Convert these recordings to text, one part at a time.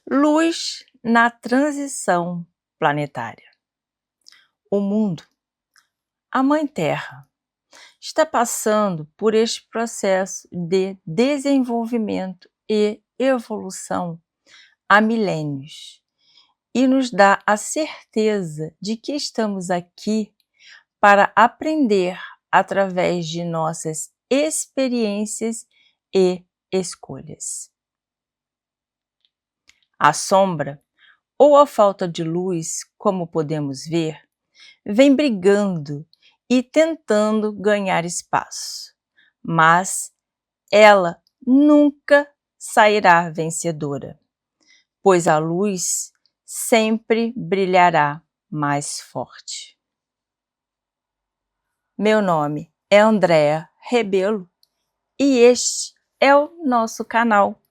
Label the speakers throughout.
Speaker 1: Luz na transição planetária. O mundo, a Mãe Terra, está passando por este processo de desenvolvimento e evolução há milênios e nos dá a certeza de que estamos aqui para aprender através de nossas experiências e escolhas. A sombra, ou a falta de luz, como podemos ver, vem brigando e tentando ganhar espaço, mas ela nunca sairá vencedora, pois a luz sempre brilhará mais forte. Meu nome é Andréa Rebelo e este é o nosso canal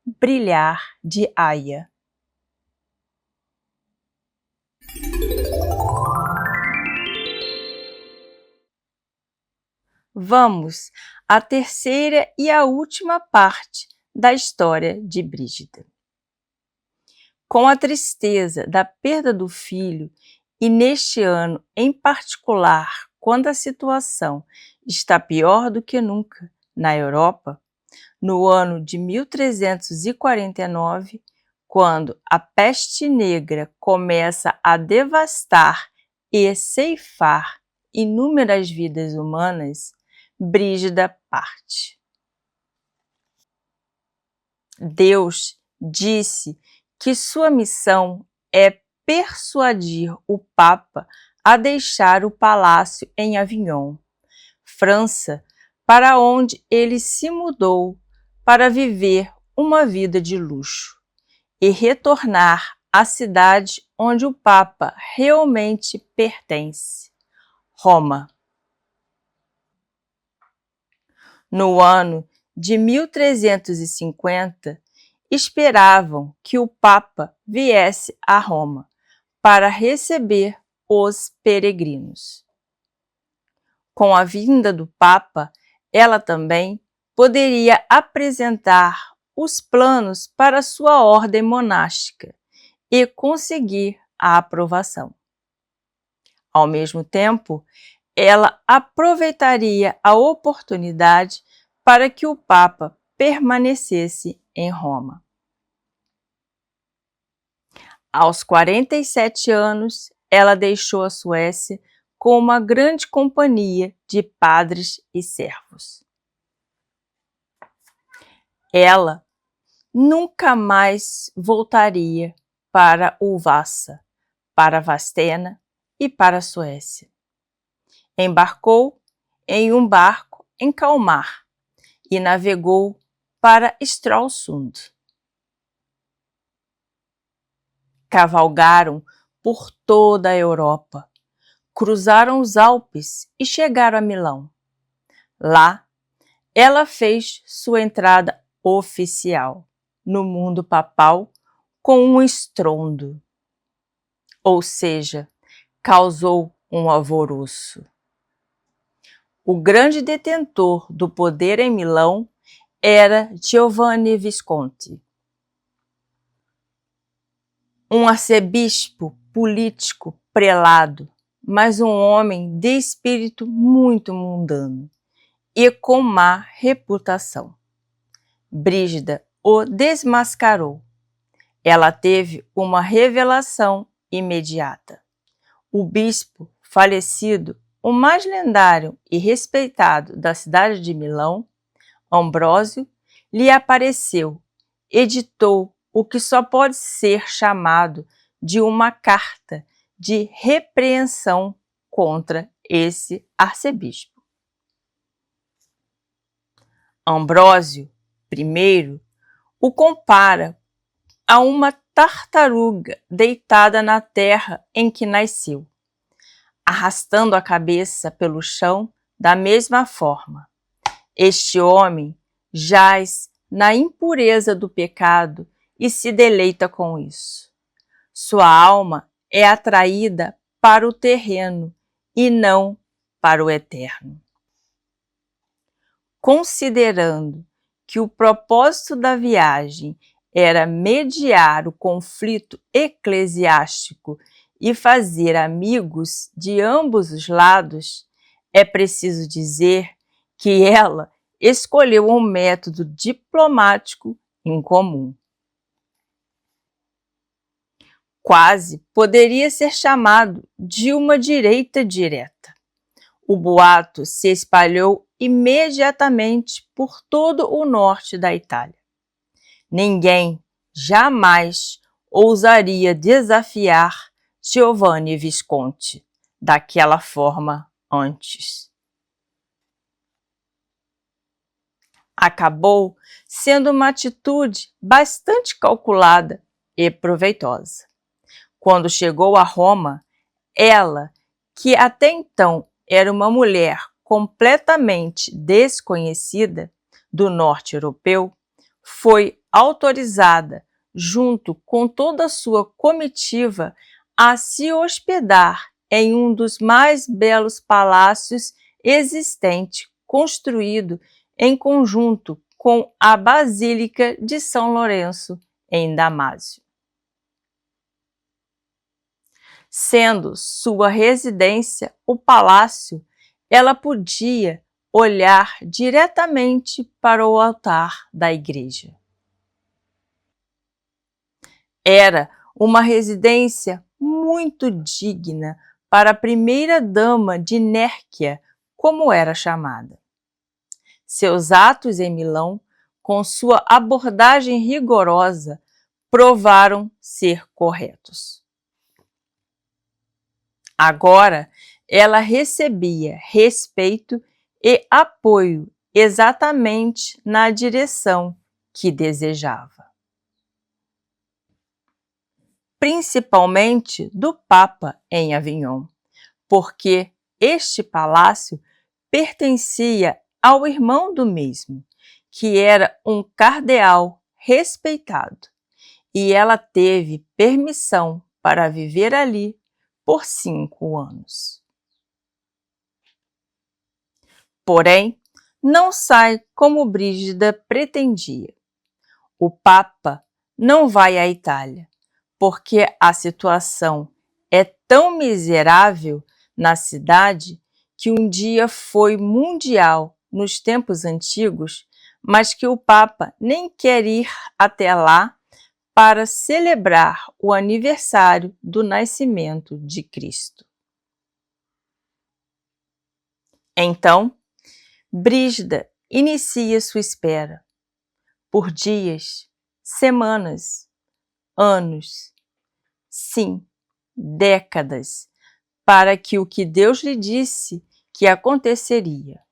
Speaker 1: Brilhar de Aya. Vamos à terceira e a última parte da história de Brígida. Com a tristeza da perda do filho, e neste ano em particular, quando a situação está pior do que nunca na Europa, no ano de 1349, quando a peste negra começa a devastar e ceifar inúmeras vidas humanas, Brígida parte. Deus disse que sua missão é persuadir o Papa a deixar o palácio em Avignon, França, para onde ele se mudou para viver uma vida de luxo e retornar à cidade onde o Papa realmente pertence, Roma. No ano de 1350, esperavam que o Papa viesse a Roma para receber os peregrinos. Com a vinda do Papa, ela também poderia apresentar os planos para sua ordem monástica e conseguir a aprovação. Ao mesmo tempo, ela aproveitaria a oportunidade para que o Papa permanecesse em Roma. Aos 47 anos, ela deixou a Suécia com uma grande companhia de padres e servos. Ela nunca mais voltaria para o Vasa, para Vadstena e para a Suécia. Embarcou em um barco em Kalmar e navegou para Stralsund. Cavalgaram por toda a Europa, cruzaram os Alpes e chegaram a Milão. Lá, ela fez sua entrada oficial no mundo papal com um estrondo, ou seja, causou um alvoroço. O grande detentor do poder em Milão era Giovanni Visconti, um arcebispo político prelado, mas um homem de espírito muito mundano e com má reputação. Brígida o desmascarou. Ela teve uma revelação imediata. O bispo falecido, o mais lendário e respeitado da cidade de Milão, Ambrósio, lhe apareceu, editou o que só pode ser chamado de uma carta de repreensão contra esse arcebispo. Ambrósio, primeiro, o compara a uma tartaruga deitada na terra em que nasceu, arrastando a cabeça pelo chão da mesma forma. Este homem jaz na impureza do pecado e se deleita com isso. Sua alma é atraída para o terreno e não para o eterno. Considerando que o propósito da viagem era mediar o conflito eclesiástico e fazer amigos de ambos os lados, é preciso dizer que ela escolheu um método diplomático incomum. Quase poderia ser chamado de uma direita direta. O boato se espalhou imediatamente por todo o norte da Itália. Ninguém jamais ousaria desafiar Giovanni Visconti daquela forma antes. Acabou sendo uma atitude bastante calculada e proveitosa. Quando chegou a Roma, ela, que até então era uma mulher completamente desconhecida do norte europeu, foi autorizada, junto com toda a sua comitiva, a se hospedar em um dos mais belos palácios existentes, construído em conjunto com a Basílica de São Lourenço, em Damásio. Sendo sua residência o palácio, ela podia olhar diretamente para o altar da igreja. Era uma residência muito digna para a primeira-dama de Nérquia, como era chamada. Seus atos em Milão, com sua abordagem rigorosa, provaram ser corretos. Agora, ela recebia respeito e apoio exatamente na direção que desejava. Principalmente do Papa em Avignon, porque este palácio pertencia ao irmão do mesmo, que era um cardeal respeitado, e ela teve permissão para viver ali por 5 anos. Porém, não sai como Brígida pretendia. O Papa não vai à Itália, porque a situação é tão miserável na cidade que um dia foi mundial nos tempos antigos, mas que o Papa nem quer ir até lá para celebrar o aniversário do nascimento de Cristo. Então, Brígida inicia sua espera por dias, semanas, anos, sim, décadas, para que o que Deus lhe disse que aconteceria.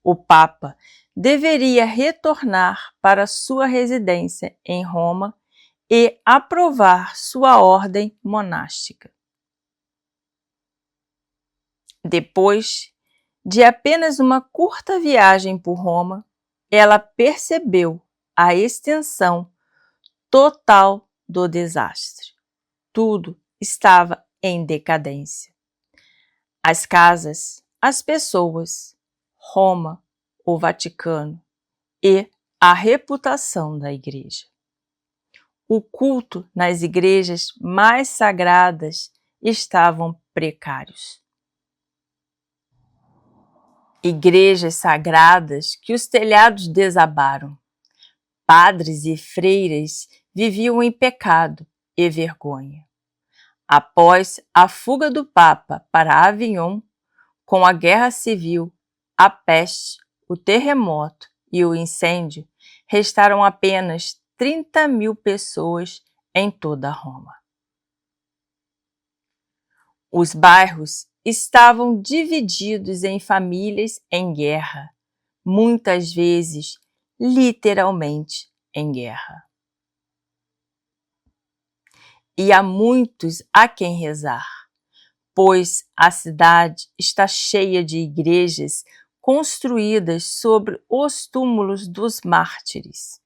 Speaker 1: O Papa deveria retornar para sua residência em Roma e aprovar sua ordem monástica. Depois de apenas uma curta viagem por Roma, ela percebeu a extensão total do desastre. Tudo estava em decadência. As casas, as pessoas, Roma, o Vaticano e a reputação da igreja. O culto nas igrejas mais sagradas estavam precários. Igrejas sagradas que os telhados desabaram. Padres e freiras viviam em pecado e vergonha. Após a fuga do Papa para Avignon, com a guerra civil, a peste, o terremoto e o incêndio, restaram apenas 30.000 pessoas em toda Roma. Os bairros estavam divididos em famílias em guerra, muitas vezes, literalmente, em guerra. E há muitos a quem rezar, pois a cidade está cheia de igrejas construídas sobre os túmulos dos mártires,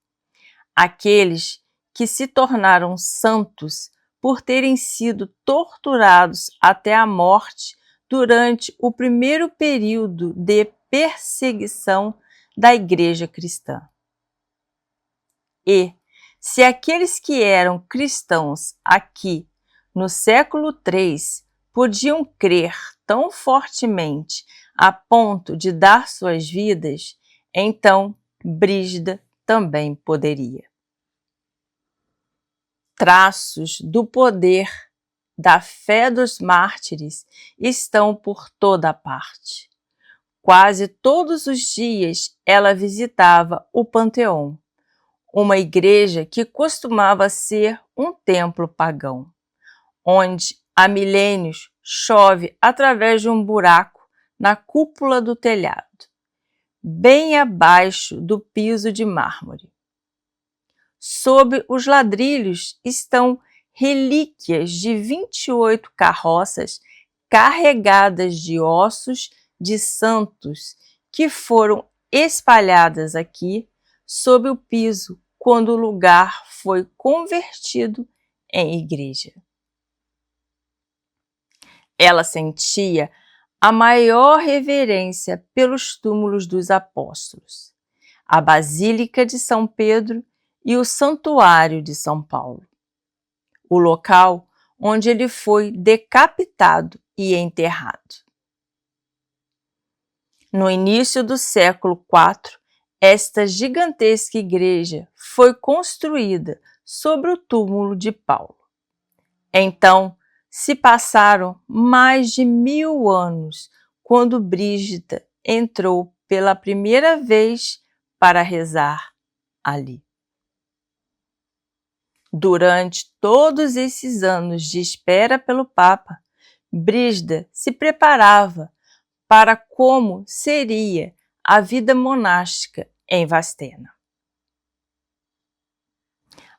Speaker 1: aqueles que se tornaram santos por terem sido torturados até a morte durante o primeiro período de perseguição da Igreja cristã. E, se aqueles que eram cristãos aqui, no século III, podiam crer tão fortemente a ponto de dar suas vidas, então Brígida também poderia. Traços do poder da fé dos mártires estão por toda parte. Quase todos os dias ela visitava o Panteão, uma igreja que costumava ser um templo pagão, onde há milênios chove através de um buraco na cúpula do telhado, bem abaixo do piso de mármore. Sob os ladrilhos estão relíquias de 28 carroças carregadas de ossos de santos que foram espalhadas aqui sob o piso quando o lugar foi convertido em igreja. Ela sentia a maior reverência pelos túmulos dos apóstolos, a Basílica de São Pedro e o Santuário de São Paulo, o local onde ele foi decapitado e enterrado. No início do século IV, esta gigantesca igreja foi construída sobre o túmulo de Paulo. Então, se passaram mais de 1000 anos quando Brígida entrou pela primeira vez para rezar ali. Durante todos esses anos de espera pelo Papa, Brígida se preparava para como seria a vida monástica em Vastena.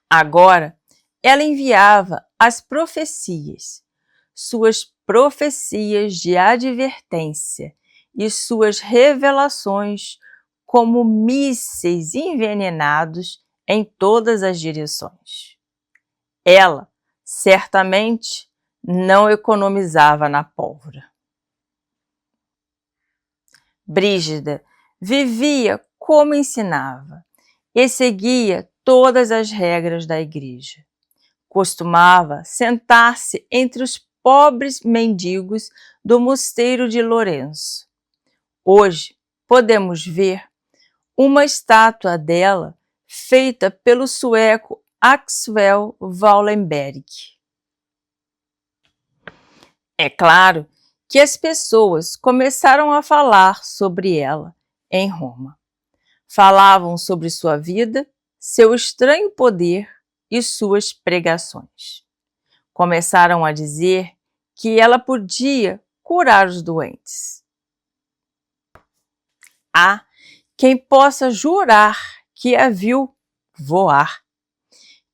Speaker 1: Agora, ela enviava as profecias, suas profecias de advertência e suas revelações como mísseis envenenados em todas as direções. Ela, certamente, não economizava na pólvora. Brígida vivia como ensinava e seguia todas as regras da igreja. Costumava sentar-se entre os pobres mendigos do mosteiro de Lourenço. Hoje podemos ver uma estátua dela feita pelo sueco Axel Wallenberg. É claro que as pessoas começaram a falar sobre ela em Roma. Falavam sobre sua vida, seu estranho poder e suas pregações. Começaram a dizer que ela podia curar os doentes. Há quem possa jurar que a viu voar,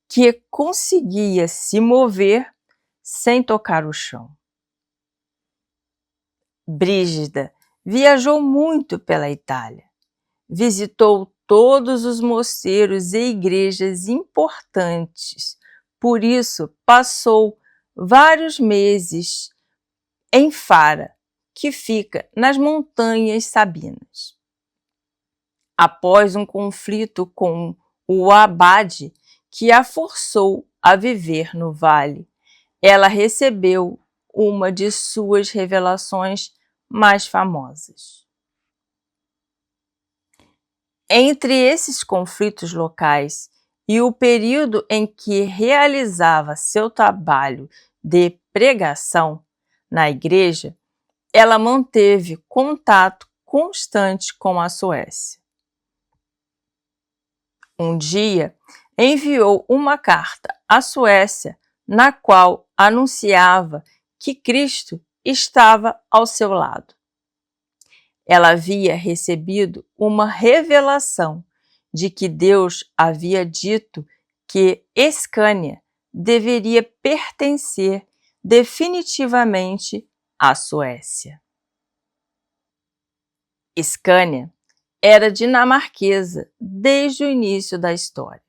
Speaker 1: que conseguia se mover sem tocar o chão. Brígida viajou muito pela Itália, visitou todos os mosteiros e igrejas importantes, por isso passou vários meses em Fara, que fica nas montanhas sabinas. Após um conflito com o abade que a forçou a viver no vale, ela recebeu uma de suas revelações mais famosas. Entre esses conflitos locais e o período em que realizava seu trabalho de pregação na igreja, ela manteve contato constante com a Suécia. Um dia, enviou uma carta à Suécia na qual anunciava que Cristo estava ao seu lado. Ela havia recebido uma revelação de que Deus havia dito que Escânia deveria pertencer definitivamente à Suécia. Escânia era dinamarquesa desde o início da história,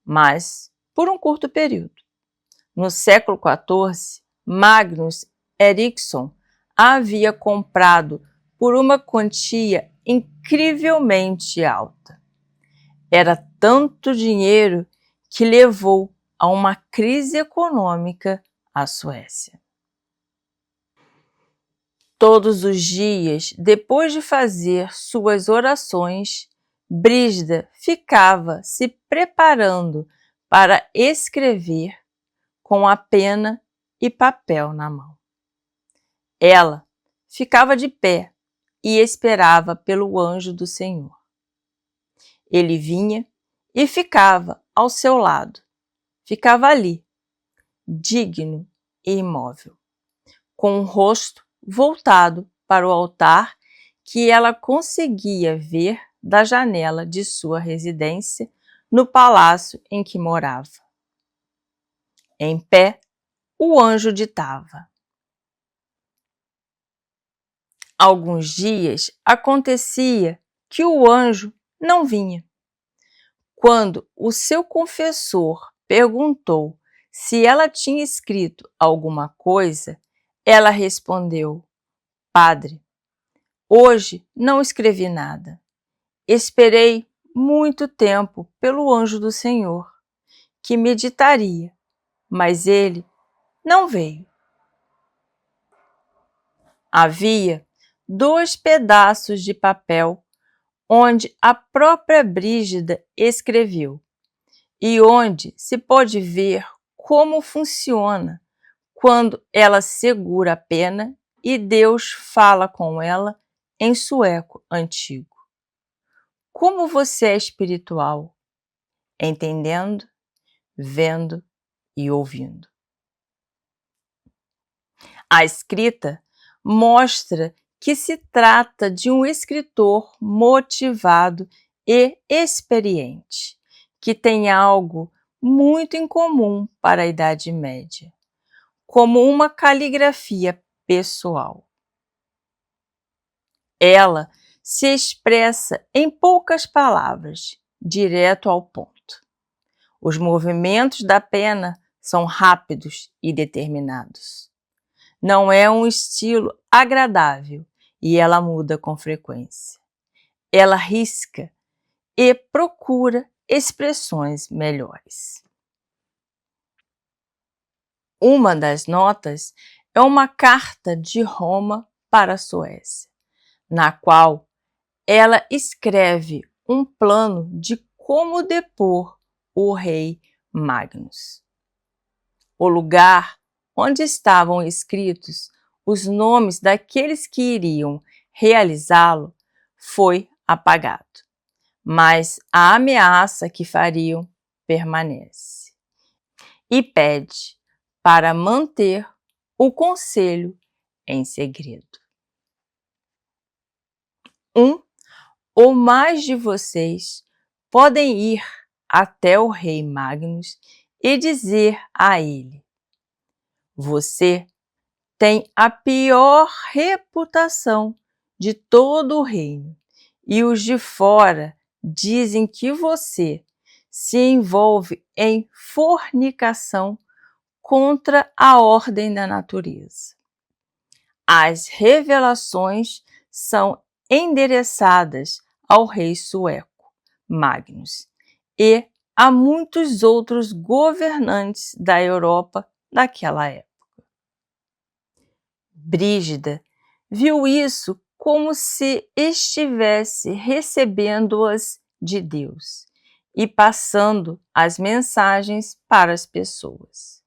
Speaker 1: mas por um curto período. No século XIV, Magnus Eriksson a havia comprado por uma quantia incrivelmente alta. Era tanto dinheiro que levou a uma crise econômica à Suécia. Todos os dias, depois de fazer suas orações, Brígida ficava se preparando para escrever com a pena e papel na mão. Ela ficava de pé e esperava pelo anjo do Senhor. Ele vinha e ficava ao seu lado. Ficava ali, digno e imóvel, com o rosto voltado para o altar que ela conseguia ver da janela de sua residência no palácio em que morava. Em pé, o anjo ditava. Alguns dias acontecia que o anjo não vinha. Quando o seu confessor perguntou se ela tinha escrito alguma coisa, ela respondeu: Padre, hoje não escrevi nada. Esperei muito tempo pelo anjo do Senhor, que meditaria, mas ele não veio. Havia 2 pedaços de papel onde a própria Brígida escreveu e onde se pode ver como funciona quando ela segura a pena e Deus fala com ela em sueco antigo. Como você é espiritual? Entendendo, vendo e ouvindo. A escrita mostra que se trata de um escritor motivado e experiente, que tem algo muito em comum para a Idade Média, como uma caligrafia pessoal. Ela se expressa em poucas palavras, direto ao ponto. Os movimentos da pena são rápidos e determinados. Não é um estilo agradável e ela muda com frequência. Ela risca e procura expressões melhores. Uma das notas é uma carta de Roma para a Suécia, na qual ela escreve um plano de como depor o rei Magnus. O lugar onde estavam escritos os nomes daqueles que iriam realizá-lo foi apagado, mas a ameaça que fariam permanece. E pede para manter o conselho em segredo. Um ou mais de vocês podem ir até o rei Magnus e dizer a ele: Você tem a pior reputação de todo o reino, e os de fora dizem que você se envolve em fornicação contra a ordem da natureza. As revelações são endereçadas ao rei sueco, Magnus, e a muitos outros governantes da Europa daquela época. Brígida viu isso como se estivesse recebendo-as de Deus e passando as mensagens para as pessoas.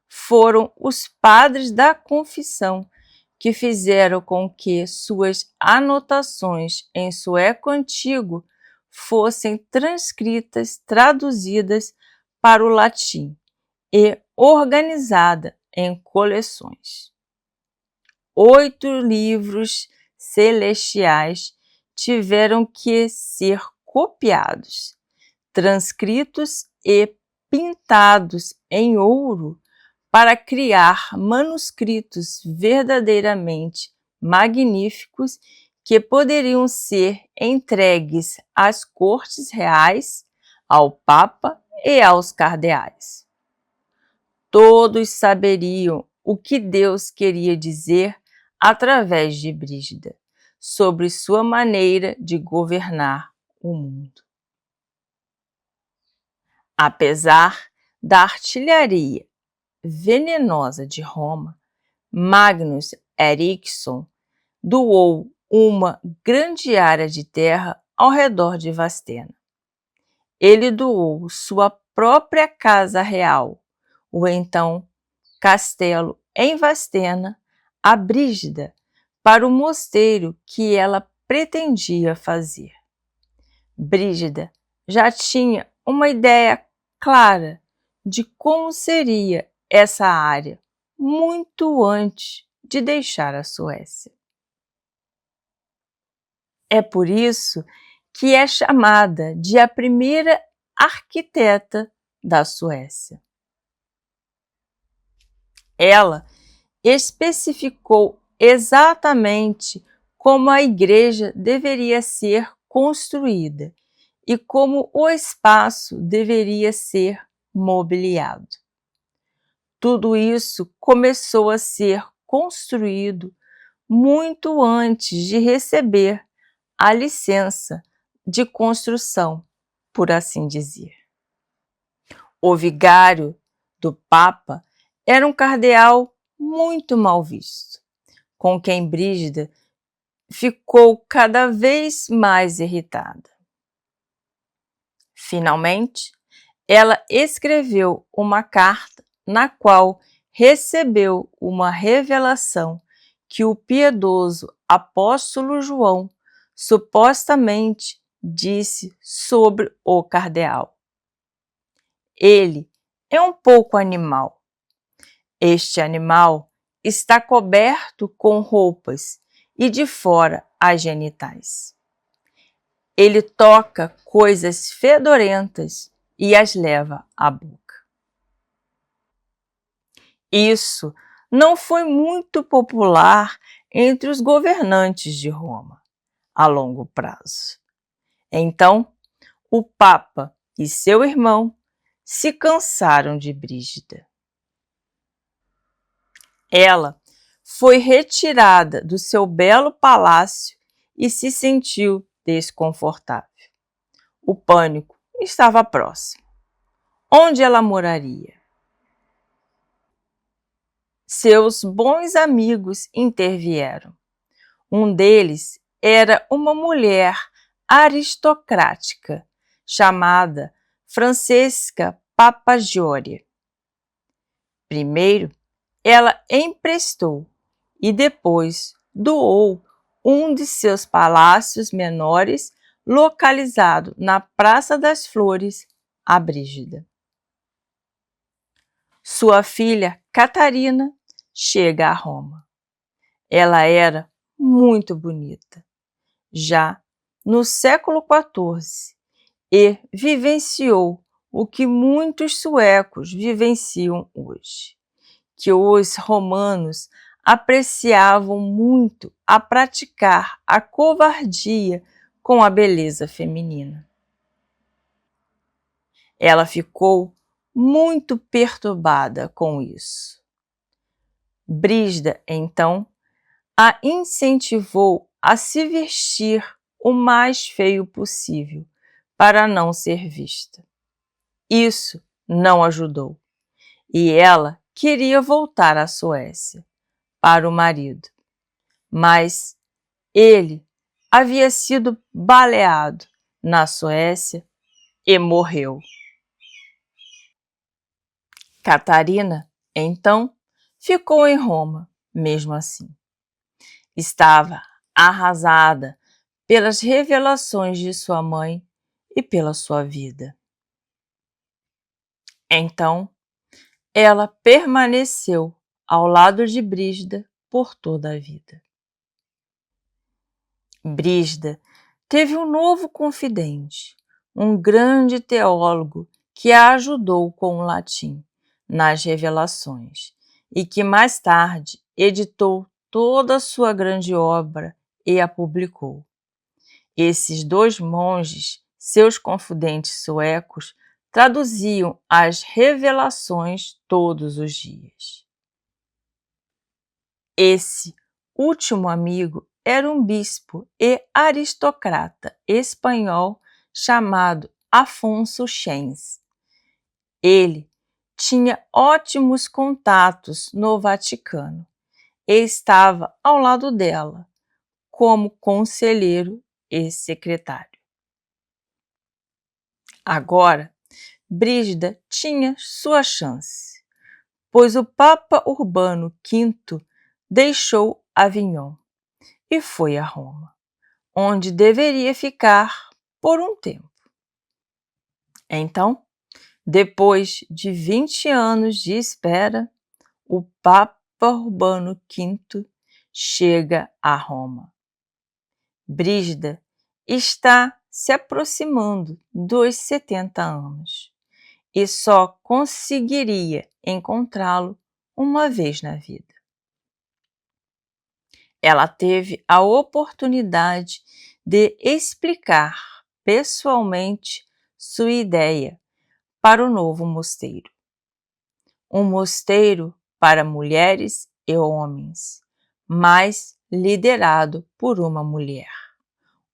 Speaker 1: Foram os padres da confissão que fizeram com que suas anotações em sueco antigo fossem transcritas, traduzidas para o latim e organizadas em coleções. 8 livros celestiais tiveram que ser copiados, transcritos e pintados em ouro para criar manuscritos verdadeiramente magníficos que poderiam ser entregues às cortes reais, ao Papa e aos cardeais. Todos saberiam o que Deus queria dizer através de Brígida, sobre sua maneira de governar o mundo. Apesar da artilharia venenosa de Roma, Magnus Ericsson doou uma grande área de terra ao redor de Vastena. Ele doou sua própria casa real, o então castelo em Vastena, a Brígida, para o mosteiro que ela pretendia fazer. Brígida já tinha uma ideia clara de como seria essa área muito antes de deixar a Suécia. É por isso que é chamada de a primeira arquiteta da Suécia. Ela especificou exatamente como a igreja deveria ser construída e como o espaço deveria ser mobiliado. Tudo isso começou a ser construído muito antes de receber a licença de construção, por assim dizer. O vigário do Papa era um cardeal muito mal visto, com quem Brígida ficou cada vez mais irritada. Finalmente, ela escreveu uma carta na qual recebeu uma revelação que o piedoso apóstolo João supostamente disse sobre o cardeal. Ele é um pouco animal. Este animal está coberto com roupas e de fora as genitais. Ele toca coisas fedorentas e as leva à boca. Isso não foi muito popular entre os governantes de Roma a longo prazo. Então, o Papa e seu irmão se cansaram de Brígida. Ela foi retirada do seu belo palácio e se sentiu desconfortável. O pânico estava próximo. Onde ela moraria? Seus bons amigos intervieram. Um deles era uma mulher aristocrática chamada Francesca Papagiore. Primeiro, ela emprestou e depois doou um de seus palácios menores localizado na Praça das Flores a Brígida. Sua filha Catarina chega a Roma. Ela era muito bonita, já no século XIV, e vivenciou o que muitos suecos vivenciam hoje, que os romanos apreciavam muito a praticar a covardia com a beleza feminina. Ela ficou muito perturbada com isso. Brígida, então, a incentivou a se vestir o mais feio possível para não ser vista. Isso não ajudou e ela queria voltar à Suécia para o marido, mas ele havia sido baleado na Suécia e morreu. Catarina, então, ficou em Roma, mesmo assim. Estava arrasada pelas revelações de sua mãe e pela sua vida. Então, ela permaneceu ao lado de Brígida por toda a vida. Brígida teve um novo confidente, um grande teólogo que a ajudou com o latim nas revelações e que mais tarde editou toda a sua grande obra e a publicou. Esses dois monges, seus confidentes suecos, traduziam as revelações todos os dias. Esse último amigo era um bispo e aristocrata espanhol chamado Afonso Xens, Ele tinha ótimos contatos no Vaticano e estava ao lado dela, como conselheiro e secretário. Agora, Brígida tinha sua chance, pois o Papa Urbano V deixou Avignon e foi a Roma, onde deveria ficar por um tempo. Então, depois de 20 anos de espera, o Papa Urbano V chega a Roma. Brígida está se aproximando dos 70 anos e só conseguiria encontrá-lo uma vez na vida. Ela teve a oportunidade de explicar pessoalmente sua ideia para o novo mosteiro. Um mosteiro para mulheres e homens, mas liderado por uma mulher,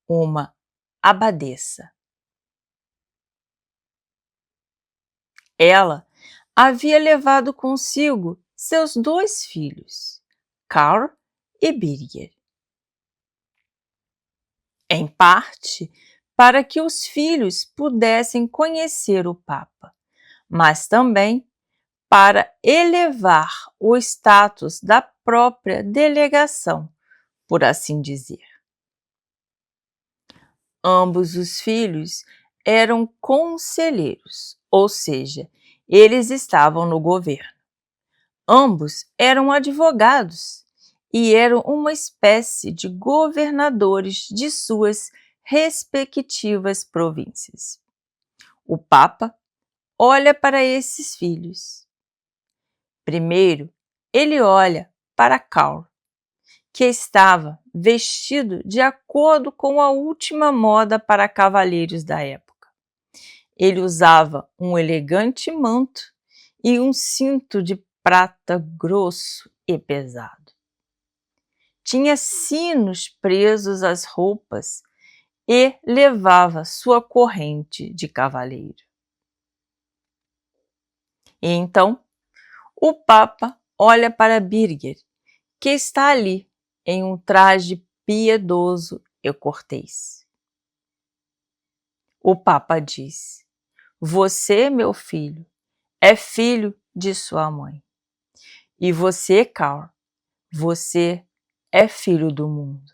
Speaker 1: uma abadesa. Ela havia levado consigo seus 2 filhos, Karl e Birger. Em parte, para que os filhos pudessem conhecer o Papa, mas também para elevar o status da própria delegação, por assim dizer. Ambos os filhos eram conselheiros, ou seja, eles estavam no governo. Ambos eram advogados e eram uma espécie de governadores de suas respectivas províncias. O Papa olha para esses filhos. Primeiro, ele olha para Karl, que estava vestido de acordo com a última moda para cavaleiros da época. Ele usava um elegante manto e um cinto de prata grosso e pesado. Tinha sinos presos às roupas e levava sua corrente de cavaleiro. E então, o Papa olha para Birger, que está ali em um traje piedoso e cortês. O Papa diz: "Você, meu filho, é filho de sua mãe. E você, Karl, você é filho do mundo."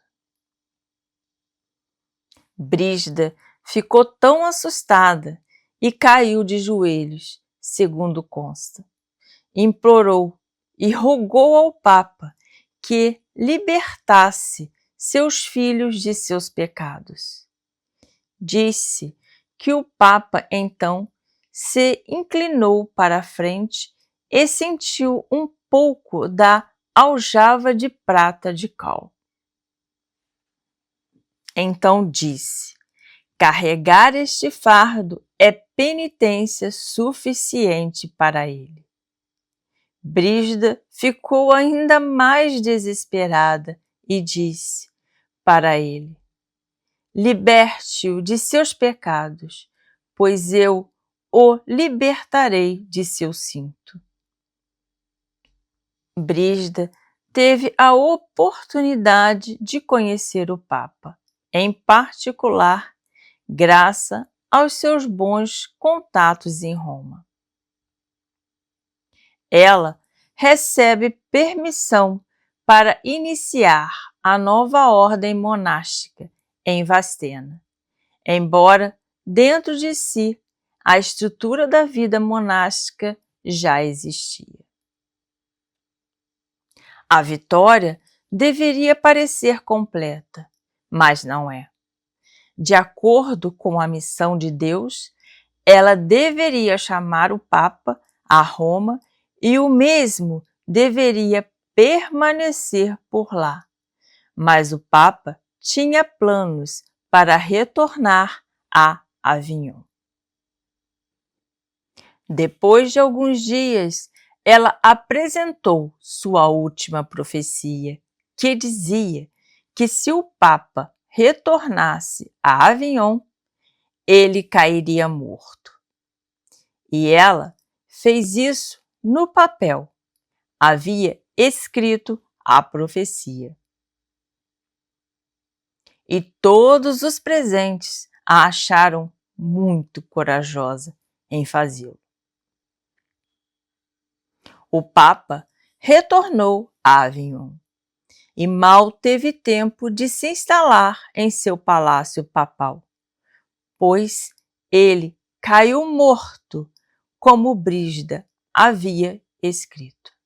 Speaker 1: Brígida ficou tão assustada e caiu de joelhos, segundo consta. Implorou e rogou ao Papa que libertasse seus filhos de seus pecados. Disse que o Papa então se inclinou para a frente e sentiu um pouco da aljava de prata de cal. Então disse: "Carregar este fardo é penitência suficiente para ele." Brígida ficou ainda mais desesperada e disse para ele: "Liberte-o de seus pecados, pois eu o libertarei de seu cinto." Brígida teve a oportunidade de conhecer o Papa, em particular, graças aos seus bons contatos em Roma. Ela recebe permissão para iniciar a nova ordem monástica em Vastena, embora dentro de si a estrutura da vida monástica já existia. A vitória deveria parecer completa, mas não é. De acordo com a missão de Deus, ela deveria chamar o Papa a Roma e o mesmo deveria permanecer por lá. Mas o Papa tinha planos para retornar a Avignon. Depois de alguns dias, ela apresentou sua última profecia, que dizia que se o Papa retornasse a Avignon, ele cairia morto. E ela fez isso no papel. Havia escrito a profecia. E todos os presentes a acharam muito corajosa em fazê-lo. O Papa retornou a Avignon e mal teve tempo de se instalar em seu palácio papal, pois ele caiu morto, como Brígida havia escrito.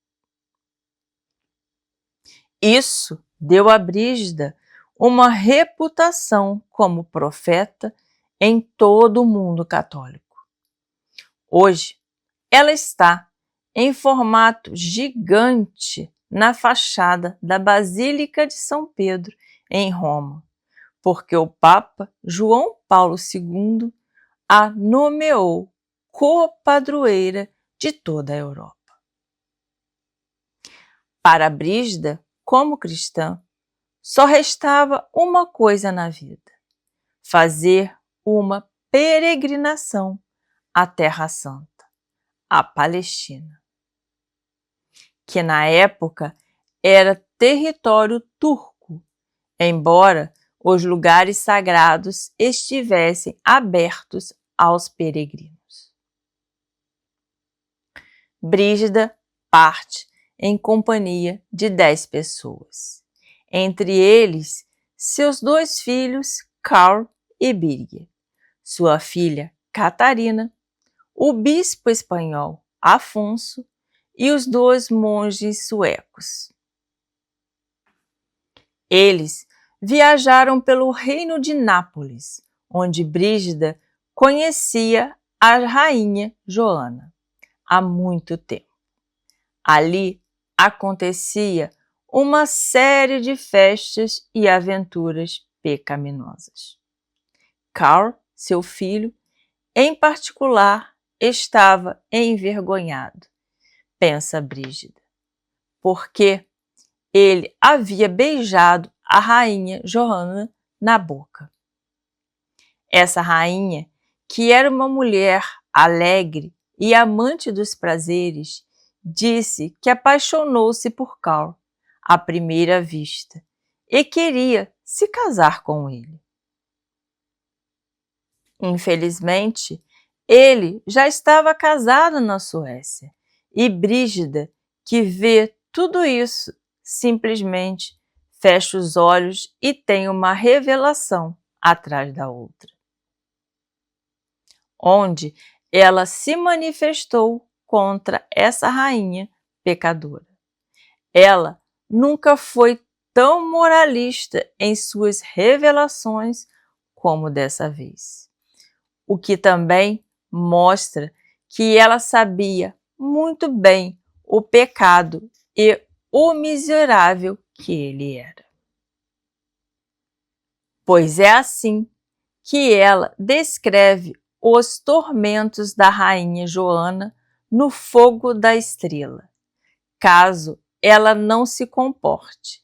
Speaker 1: Isso deu a Brígida uma reputação como profeta em todo o mundo católico. Hoje, ela está em formato gigante na fachada da Basílica de São Pedro, em Roma, porque o Papa João Paulo II a nomeou co-padroeira de toda a Europa. Para Brígida, como cristã, só restava uma coisa na vida: fazer uma peregrinação à Terra Santa, à Palestina, que na época era território turco, embora os lugares sagrados estivessem abertos aos peregrinos. Brígida parte em companhia de 10 pessoas, entre eles seus 2 filhos, Karl e Birger, sua filha Catarina, o bispo espanhol Afonso e os 2 monges suecos. Eles viajaram pelo reino de Nápoles, onde Brígida conhecia a rainha Joana há muito tempo. Ali acontecia uma série de festas e aventuras pecaminosas. Karl, seu filho, em particular, estava envergonhado, pensa Brígida, porque ele havia beijado a rainha Joana na boca. Essa rainha, que era uma mulher alegre e amante dos prazeres, disse que apaixonou-se por Karl à primeira vista e queria se casar com ele. Infelizmente, ele já estava casado na Suécia e Brígida, que vê tudo isso, simplesmente fecha os olhos e tem uma revelação atrás da outra, onde ela se manifestou contra essa rainha pecadora. Ela nunca foi tão moralista em suas revelações como dessa vez, o que também mostra que ela sabia muito bem o pecado e o miserável que ele era. Pois é assim que ela descreve os tormentos da rainha Joana no fogo da estrela, caso ela não se comporte.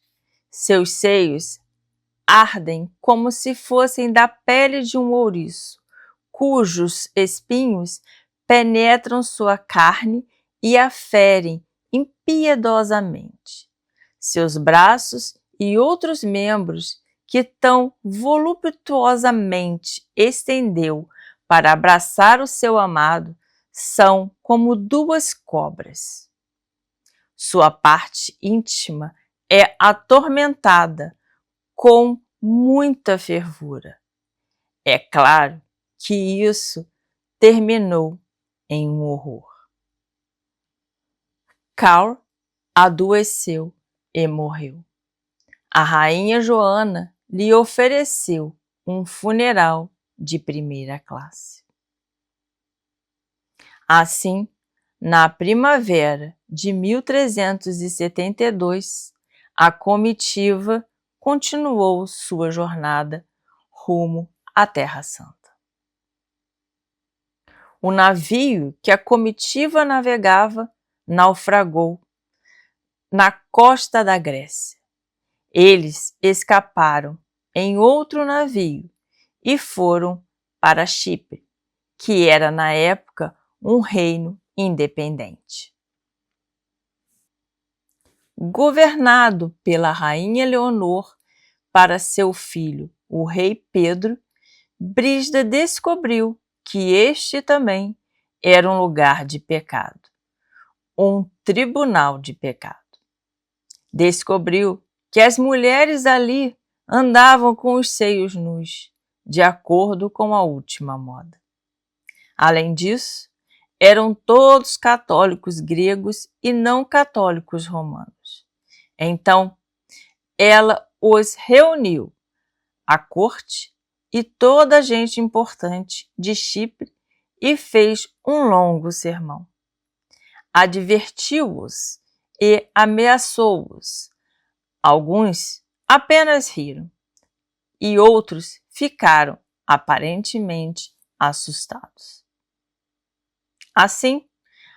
Speaker 1: Seus seios ardem como se fossem da pele de um ouriço, cujos espinhos penetram sua carne e a ferem impiedosamente. Seus braços e outros membros, que tão voluptuosamente estendeu para abraçar o seu amado, são como 2 cobras. Sua parte íntima é atormentada com muita fervura. É claro que isso terminou em um horror. Karl adoeceu e morreu. A rainha Joana lhe ofereceu um funeral de primeira classe. Assim, na primavera de 1372, a comitiva continuou sua jornada rumo à Terra Santa. O navio que a comitiva navegava naufragou na costa da Grécia. Eles escaparam em outro navio e foram para Chipre, que era na época um reino independente. Governado pela rainha Leonor para seu filho, o rei Pedro, Brígida descobriu que este também era um lugar de pecado, um tribunal de pecado. Descobriu que as mulheres ali andavam com os seios nus, de acordo com a última moda. Além disso, eram todos católicos gregos e não católicos romanos. Então, ela os reuniu, a corte e toda a gente importante de Chipre, e fez um longo sermão. Advertiu-os e ameaçou-os. Alguns apenas riram e outros ficaram aparentemente assustados. Assim,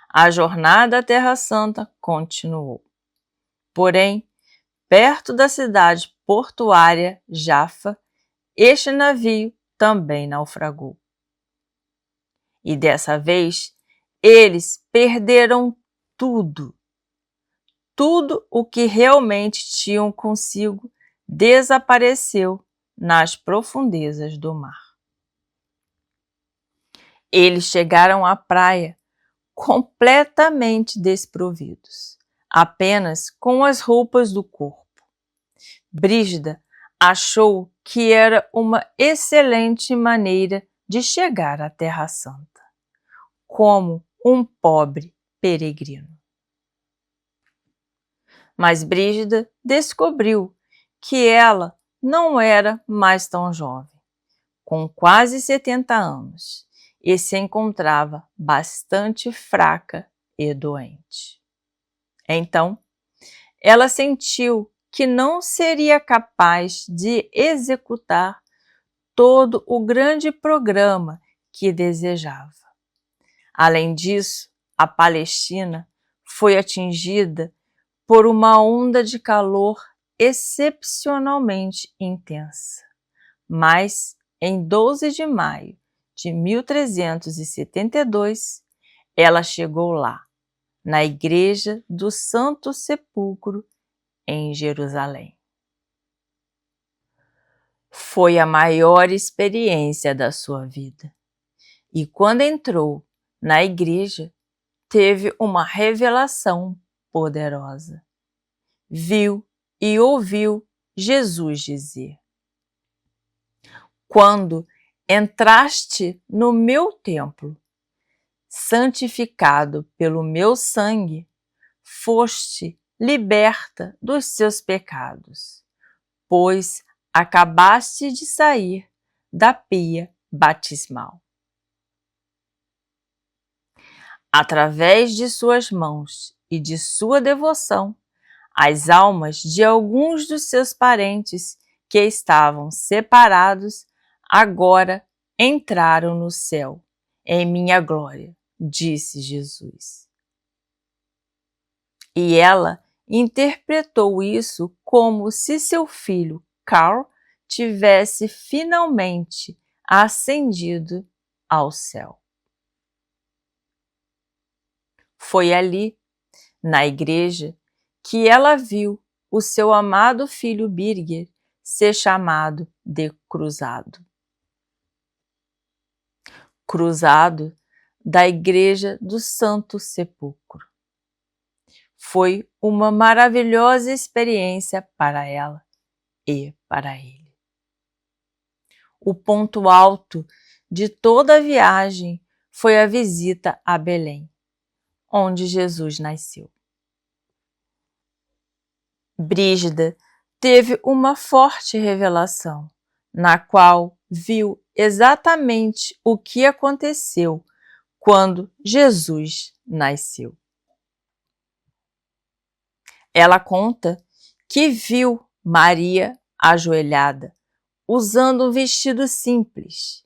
Speaker 1: a jornada à Terra Santa continuou. Porém, perto da cidade portuária Jafa, este navio também naufragou. E dessa vez, eles perderam tudo. Tudo o que realmente tinham consigo desapareceu nas profundezas do mar. Eles chegaram à praia completamente desprovidos, apenas com as roupas do corpo. Brígida achou que era uma excelente maneira de chegar à Terra Santa, como um pobre peregrino. Mas Brígida descobriu que ela não era mais tão jovem, com quase 70 anos, e se encontrava bastante fraca e doente. Então, ela sentiu que não seria capaz de executar todo o grande programa que desejava. Além disso, a Palestina foi atingida por uma onda de calor excepcionalmente intensa. Mas, em 12 de maio de 1372, ela chegou lá, na Igreja do Santo Sepulcro, em Jerusalém. Foi a maior experiência da sua vida. E quando entrou na igreja, teve uma revelação poderosa. Viu e ouviu Jesus dizer: quando entraste no meu templo, santificado pelo meu sangue, foste liberta dos seus pecados, pois acabaste de sair da pia batismal. Através de suas mãos e de sua devoção, as almas de alguns dos seus parentes que estavam separados agora entraram no céu, em minha glória, disse Jesus. E ela interpretou isso como se seu filho Carl tivesse finalmente ascendido ao céu. Foi ali, na igreja, que ela viu o seu amado filho Birger ser chamado de cruzado. Cruzado da Igreja do Santo Sepulcro. Foi uma maravilhosa experiência para ela e para ele. O ponto alto de toda a viagem foi a visita a Belém, onde Jesus nasceu. Brígida teve uma forte revelação, na qual viu exatamente o que aconteceu quando Jesus nasceu. Ela conta que viu Maria ajoelhada, usando um vestido simples.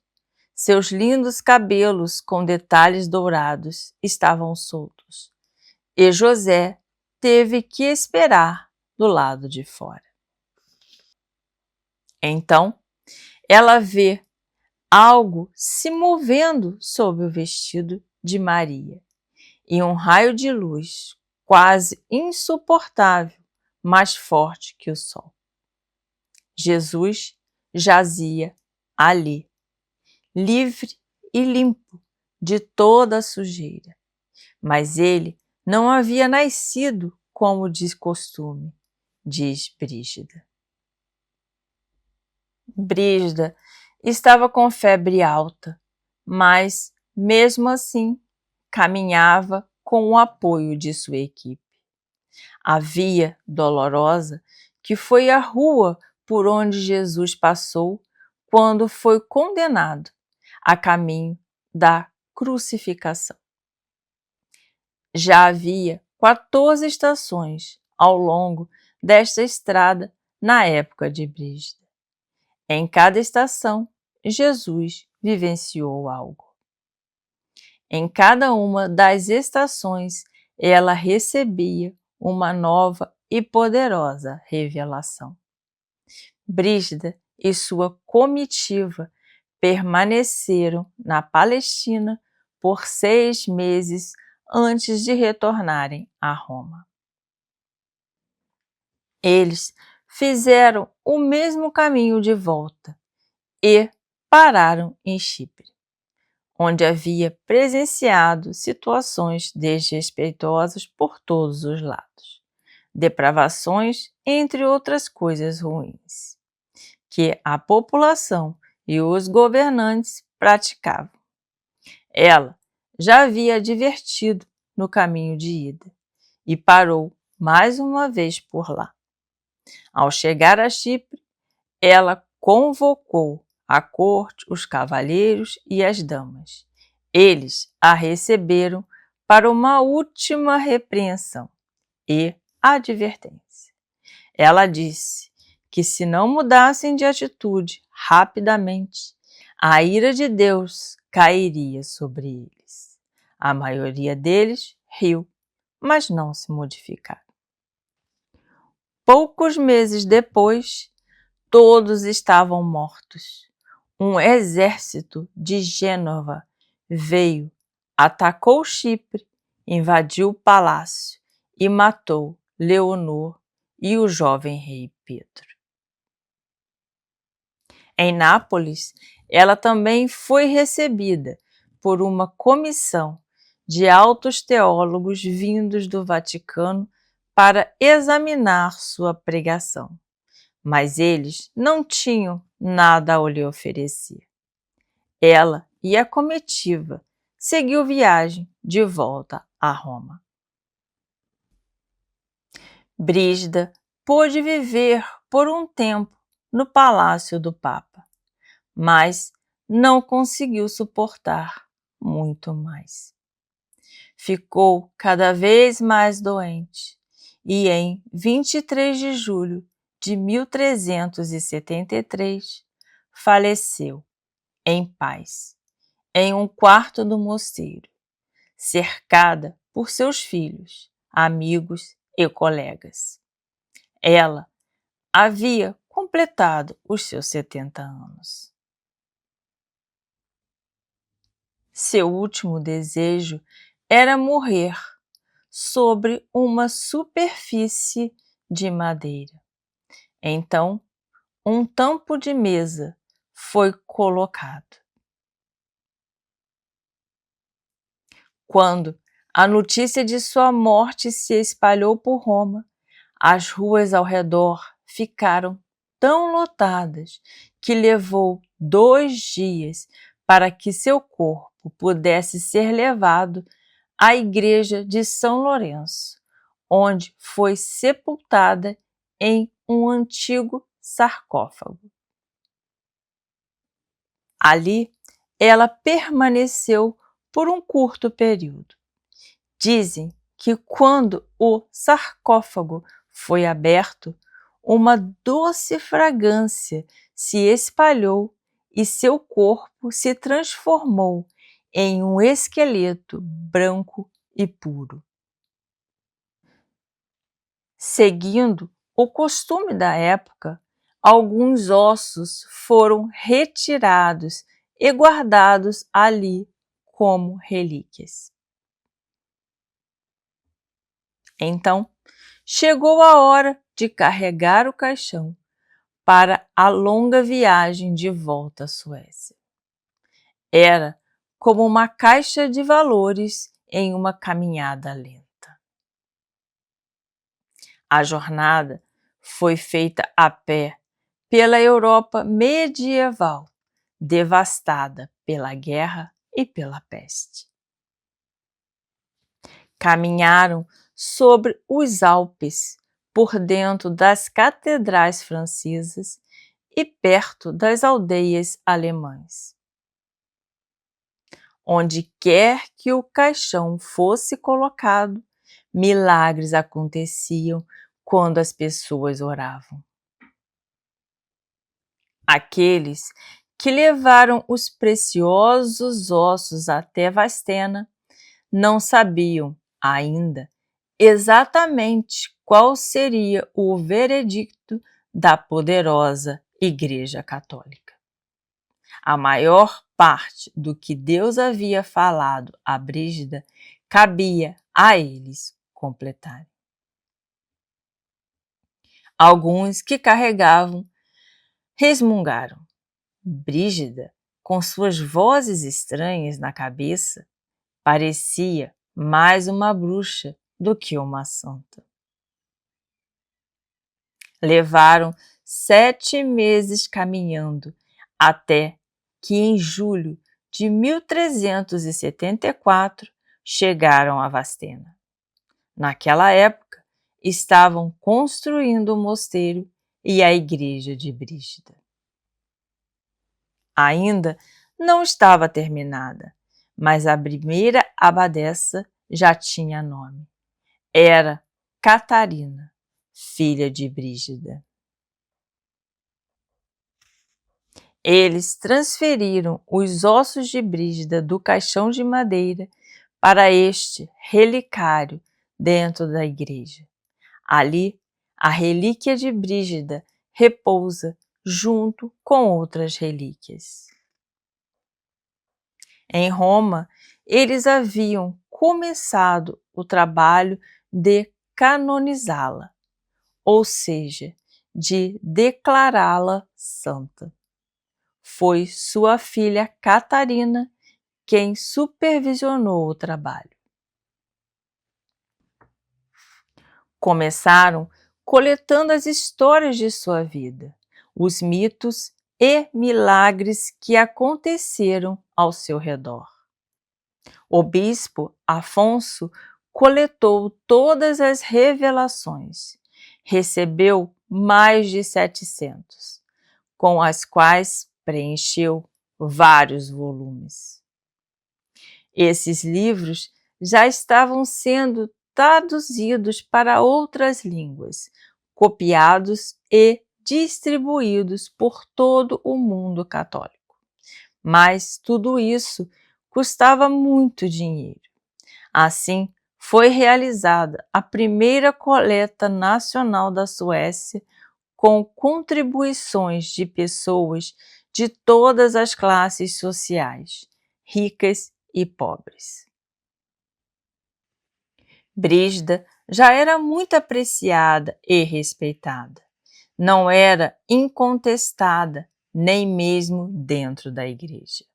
Speaker 1: Seus lindos cabelos com detalhes dourados estavam soltos, e José teve que esperar do lado de fora. Então, ela vê algo se movendo sob o vestido de Maria e um raio de luz, quase insuportável, mais forte que o sol. Jesus jazia ali, livre e limpo de toda a sujeira. Mas ele não havia nascido como de costume, diz Brígida. Brígida estava com febre alta, mas, mesmo assim, caminhava com o apoio de sua equipe. A via dolorosa, que foi a rua por onde Jesus passou quando foi condenado, a caminho da crucificação. Já havia 14 estações ao longo desta estrada na época de Brígida. Em cada estação, Jesus vivenciou algo. Em cada uma das estações, ela recebia uma nova e poderosa revelação. Brígida e sua comitiva permaneceram na Palestina por 6 meses antes de retornarem a Roma. Eles fizeram o mesmo caminho de volta e pararam em Chipre, onde havia presenciado situações desrespeitosas por todos os lados, depravações, entre outras coisas ruins, que a população e os governantes praticavam. Ela já havia advertido no caminho de ida e parou mais uma vez por lá. Ao chegar a Chipre, ela convocou a corte, os cavalheiros e as damas. Eles a receberam para uma última repreensão e advertência. Ela disse que se não mudassem de atitude rapidamente, a ira de Deus cairia sobre eles. A maioria deles riu, mas não se modificaram. Poucos meses depois, todos estavam mortos. Um exército de Gênova veio, atacou Chipre, invadiu o palácio e matou Leonor e o jovem rei Pedro. Em Nápoles, ela também foi recebida por uma comissão de altos teólogos vindos do Vaticano para examinar sua pregação, mas eles não tinham nada a lhe oferecer. Ela e a comitiva seguiu viagem de volta a Roma. Brígida pôde viver por um tempo no palácio do Papa, mas não conseguiu suportar muito mais. Ficou cada vez mais doente e em 23 de julho de 1373 faleceu em paz, em um quarto do mosteiro, cercada por seus filhos, amigos e colegas. Ela havia completado os seus 70 anos. Seu último desejo era morrer sobre uma superfície de madeira. Então, um tampo de mesa foi colocado. Quando a notícia de sua morte se espalhou por Roma, as ruas ao redor ficaram tão lotadas que levou 2 dias para que seu corpo pudesse ser levado à igreja de São Lourenço, onde foi sepultada em um antigo sarcófago. Ali, ela permaneceu por um curto período. Dizem que quando o sarcófago foi aberto, uma doce fragrância se espalhou e seu corpo se transformou em um esqueleto branco e puro. Seguindo o costume da época, alguns ossos foram retirados e guardados ali como relíquias. Então, chegou a hora de carregar o caixão para a longa viagem de volta à Suécia. Era como uma caixa de valores em uma caminhada lenta. A jornada foi feita a pé pela Europa medieval, devastada pela guerra e pela peste. Caminharam sobre os Alpes, por dentro das catedrais francesas e perto das aldeias alemãs. Onde quer que o caixão fosse colocado, milagres aconteciam quando as pessoas oravam. Aqueles que levaram os preciosos ossos até Vastena não sabiam ainda exatamente qual seria o veredicto da poderosa Igreja Católica. A maior parte do que Deus havia falado a Brígida cabia a eles completarem. Alguns que carregavam resmungaram. Brígida, com suas vozes estranhas na cabeça, parecia mais uma bruxa do que uma santa. Levaram 7 meses caminhando até que em julho de 1374 chegaram a Vastena. Naquela época, estavam construindo o mosteiro e a igreja de Brígida. Ainda não estava terminada, mas a primeira abadesa já tinha nome. Era Catarina, filha de Brígida. Eles transferiram os ossos de Brígida do caixão de madeira para este relicário dentro da igreja. Ali, a relíquia de Brígida repousa junto com outras relíquias. Em Roma, eles haviam começado o trabalho de canonizá-la, ou seja, de declará-la santa. Foi sua filha Catarina quem supervisionou o trabalho. Começaram coletando as histórias de sua vida, os mitos e milagres que aconteceram ao seu redor. O bispo Afonso coletou todas as revelações, recebeu mais de 700, com as quais preencheu vários volumes. Esses livros já estavam sendo traduzidos para outras línguas, copiados e distribuídos por todo o mundo católico. Mas tudo isso custava muito dinheiro. Assim, foi realizada a primeira coleta nacional da Suécia com contribuições de pessoas de todas as classes sociais, ricas e pobres. Brígida já era muito apreciada e respeitada. Não era incontestada, nem mesmo dentro da igreja.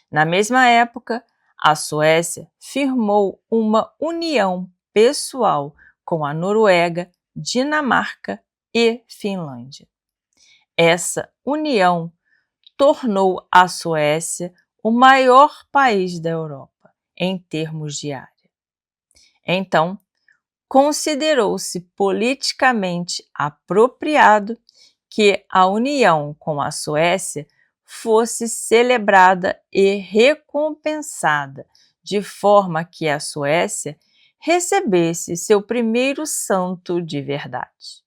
Speaker 1: Na mesma época, a Suécia firmou uma união pessoal com a Noruega, Dinamarca e Finlândia. Essa união tornou a Suécia o maior país da Europa em termos de área. Então, considerou-se politicamente apropriado que a união com a Suécia fosse celebrada e recompensada, de forma que a Suécia recebesse seu primeiro santo de verdade.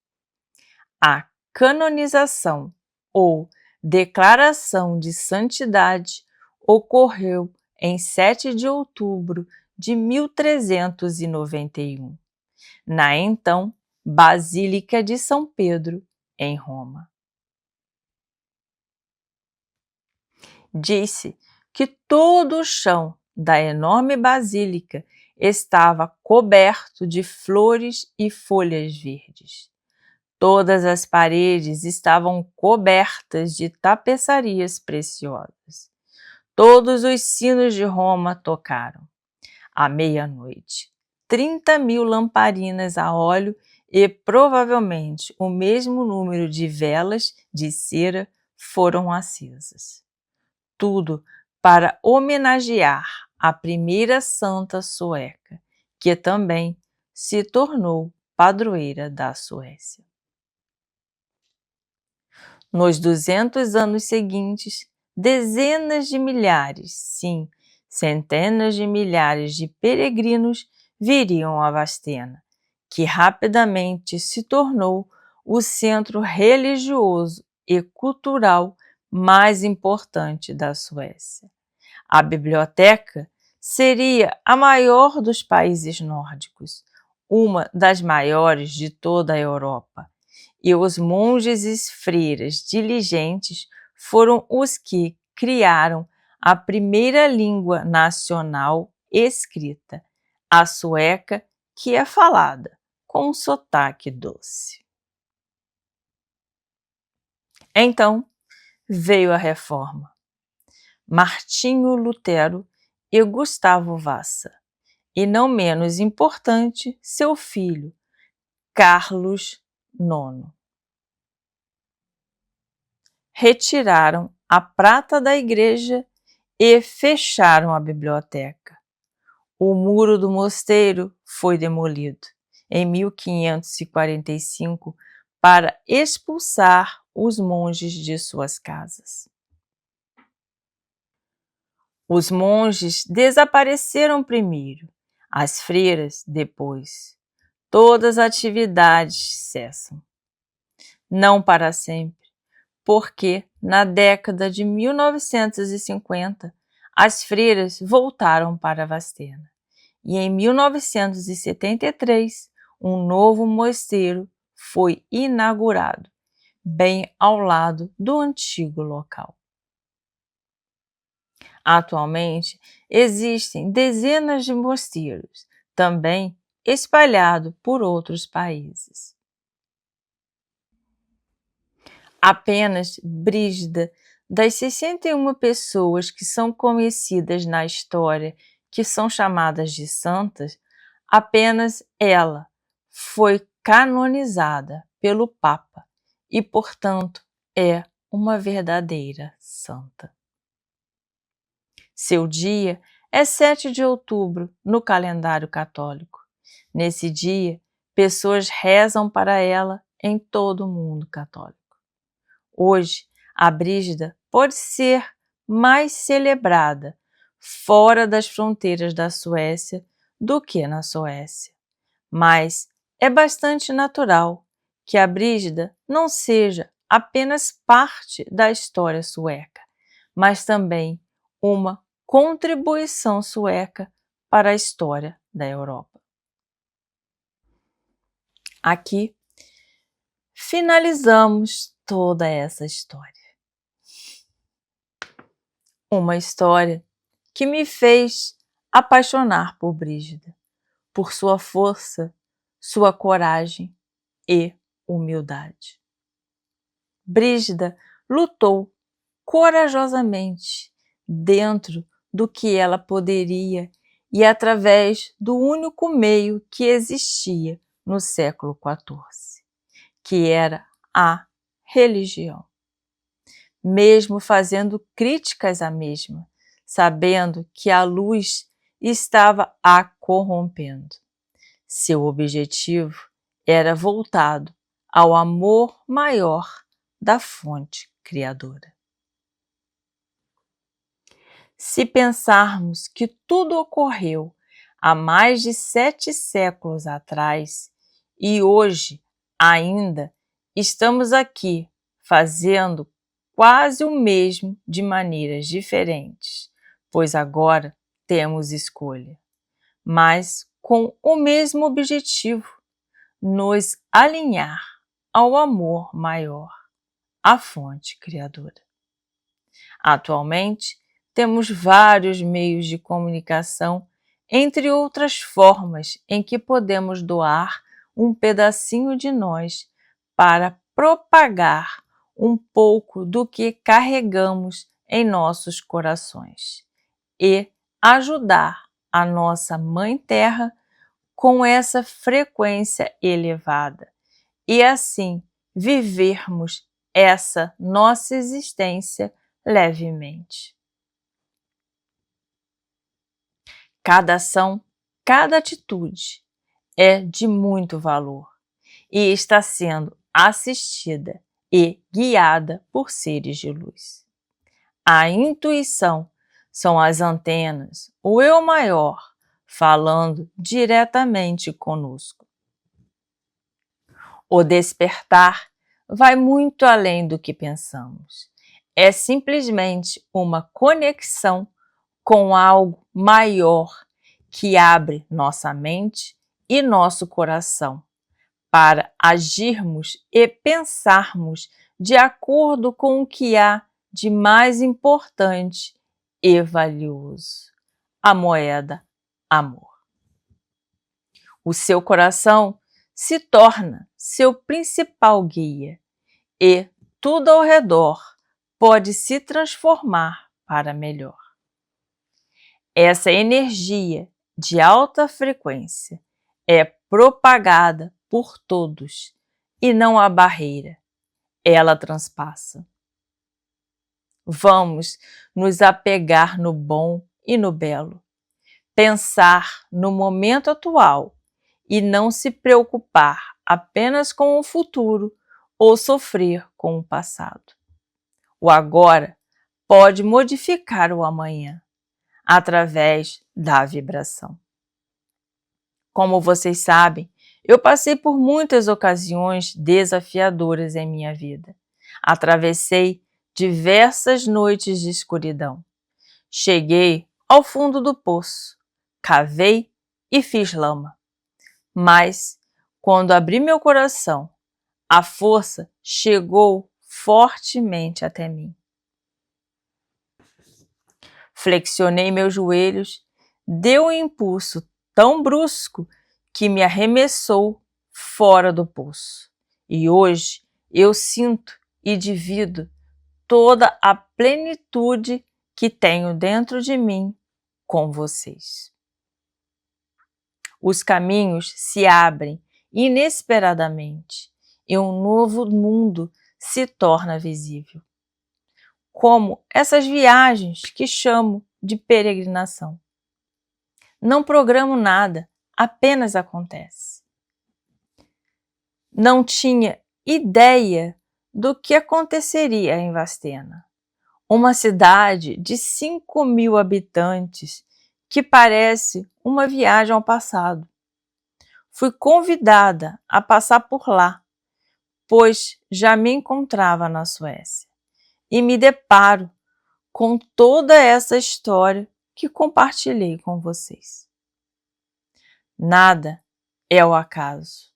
Speaker 1: A canonização ou declaração de santidade ocorreu em 7 de outubro de 1391, na então Basílica de São Pedro, em Roma. Disse que todo o chão da enorme basílica estava coberto de flores e folhas verdes. Todas as paredes estavam cobertas de tapeçarias preciosas. Todos os sinos de Roma tocaram. À meia-noite, 30.000 lamparinas a óleo e provavelmente o mesmo número de velas de cera foram acesas. Tudo para homenagear a primeira santa sueca, que também se tornou padroeira da Suécia. Nos 200 anos seguintes, dezenas de milhares, sim, centenas de milhares de peregrinos viriam a Vadstena, que rapidamente se tornou o centro religioso e cultural mais importante da Suécia. A biblioteca seria a maior dos países nórdicos, uma das maiores de toda a Europa, e os monges e freiras diligentes foram os que criaram a primeira língua nacional escrita, a sueca, que é falada com um sotaque doce. Então veio a Reforma. Martinho Lutero e Gustavo Vassa, e não menos importante, seu filho, Carlos IX. Retiraram a prata da igreja e fecharam a biblioteca. O muro do mosteiro foi demolido em 1545 para expulsar os monges de suas casas. Os monges desapareceram primeiro, as freiras depois. Todas as atividades cessam. Não para sempre, porque na década de 1950 as freiras voltaram para Vadstena e em 1973 um novo mosteiro foi inaugurado, bem ao lado do antigo local. Atualmente existem dezenas de mosteiros, também espalhados por outros países. Apenas Brígida, das 61 pessoas que são conhecidas na história que são chamadas de santas, apenas ela foi canonizada pelo Papa e, portanto, é uma verdadeira santa. Seu dia é 7 de outubro no calendário católico. Nesse dia, pessoas rezam para ela em todo o mundo católico. Hoje, a Brígida pode ser mais celebrada fora das fronteiras da Suécia do que na Suécia, mas é bastante natural que a Brígida não seja apenas parte da história sueca, mas também uma contribuição sueca para a história da Europa. Aqui finalizamos toda essa história. Uma história que me fez apaixonar por Brígida, por sua força, sua coragem e humildade. Brígida lutou corajosamente dentro do que ela poderia e através do único meio que existia no século XIV, que era a religião. Mesmo fazendo críticas à mesma, sabendo que a luz estava a corrompendo. Seu objetivo era voltado ao amor maior da fonte criadora. Se pensarmos que tudo ocorreu há mais de 7 séculos atrás e hoje ainda estamos aqui fazendo quase o mesmo de maneiras diferentes, pois agora temos escolha, mas com o mesmo objetivo, nos alinhar ao amor maior, a fonte criadora. Atualmente, temos vários meios de comunicação entre outras formas em que podemos doar um pedacinho de nós para propagar um pouco do que carregamos em nossos corações e ajudar a nossa Mãe Terra com essa frequência elevada e assim vivermos essa nossa existência levemente. Cada ação, cada atitude é de muito valor e está sendo assistida e guiada por seres de luz. A intuição são as antenas, o eu maior, falando diretamente conosco. O despertar vai muito além do que pensamos. É simplesmente uma conexão com algo maior que abre nossa mente e nosso coração para agirmos e pensarmos de acordo com o que há de mais importante e valioso: a moeda amor. O seu coração se torna seu principal guia e tudo ao redor pode se transformar para melhor. Essa energia de alta frequência é propagada por todos e não há barreira, ela transpassa. Vamos nos apegar no bom e no belo, pensar no momento atual e não se preocupar apenas com o futuro ou sofrer com o passado. O agora pode modificar o amanhã através da vibração. Como vocês sabem, eu passei por muitas ocasiões desafiadoras em minha vida. Atravessei diversas noites de escuridão. Cheguei ao fundo do poço, cavei e fiz lama. Mas, quando abri meu coração, a força chegou fortemente até mim. Flexionei meus joelhos, deu um impulso tão brusco que me arremessou fora do poço. E hoje eu sinto e divido toda a plenitude que tenho dentro de mim com vocês. Os caminhos se abrem inesperadamente e um novo mundo se torna visível. Como essas viagens que chamo de peregrinação. Não programo nada, apenas acontece. Não tinha ideia do que aconteceria em Vastena, uma cidade de 5.000 habitantes que parece uma viagem ao passado. Fui convidada a passar por lá, pois já me encontrava na Suécia, e me deparo com toda essa história que compartilhei com vocês. Nada é o acaso.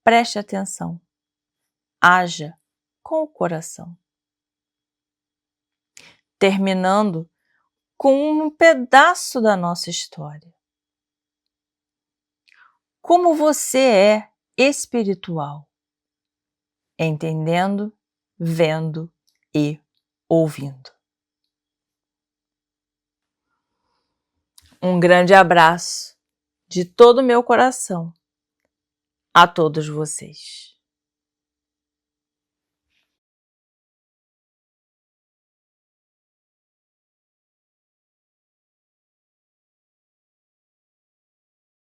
Speaker 1: Preste atenção. Haja com o coração. Terminando com um pedaço da nossa história. Como você é espiritual? Entendendo, vendo e ouvindo. Um grande abraço de todo o meu coração a todos vocês.